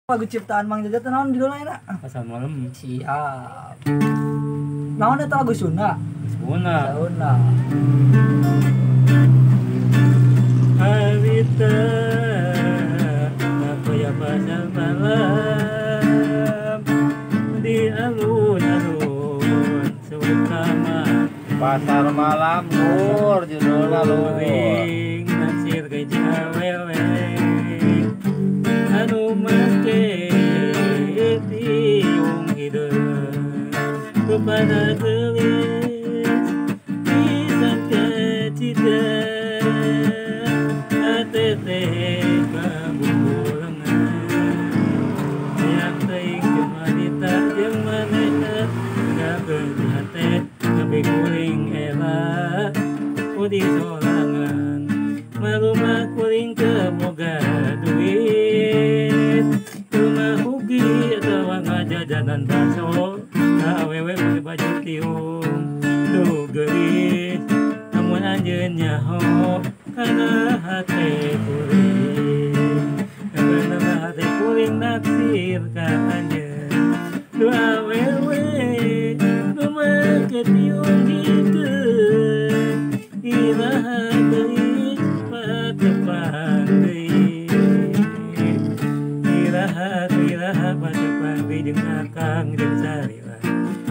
Lagu ciptaan Mang Jaja teh naon judulna eta? Pasal malam Siap. Naon eta lagu Sunda? Suna Sunda. Harita apa ya pasal malam di alun-alun Sukama Pasar Malam Lur judulna Lur. ring naksir ke awewe anu make tiung hideung kepada gelis pisang kecita atete kabukulengan yang teing jeung wanita jeung manehna ngakeun hate tapi kuring elak pudi sorangan malumah kuring keboga duit rumah ugi atawa ngajajanan baso awewe pakai baju tiung tuh gelis namun anjeun nyaho kana hate kuring karena hate kuring naksir ka anjeun tu awewe rumah ketiung hikeun iraha teuing patepang teuing iraha patepang teuing jeung akang jeung sarila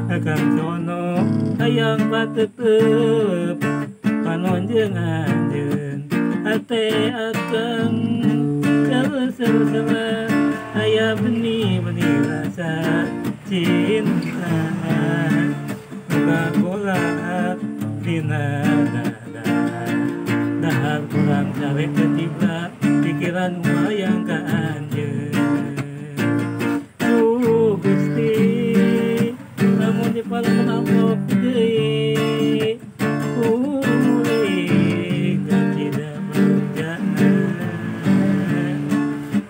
akang sono hayang patetep panon jeung anjeun hate akang kalesel-sela aya benih-benih rasa cinta bola dina dahar kurang sare ketiba pikiran wayang ka anjeun Gusti lamun dipaleun amplop deui kuring tidak berjana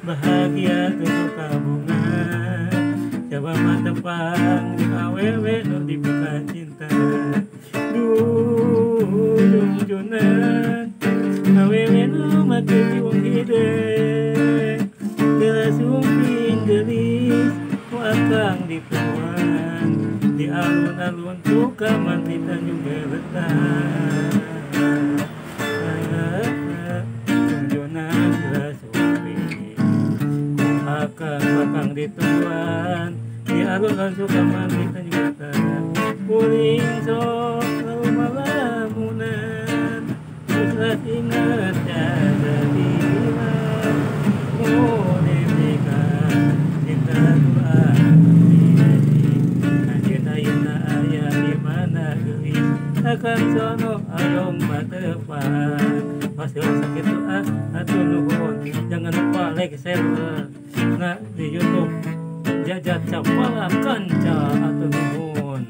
bahagia tutup kabungan coba matepang di awewe nu dibuka cinta junan awewe nu make tiung hideung geus sumping geulis ku akang di puan di alun-alun Tukaman di Tanjung Geletak junan geus sumping ku akang di tuan di alun-alun Tukaman di Tanjung Geletak kuring sok malamunan terus ingat ada bilang mulikan cinta Tuhan anjeun ayeuna aya di mana geulis akan sono ayong patepang pasti sakit doa atuh nuhun jangan lupa like share di YouTube Jaja Capala Kanca atuh nuhun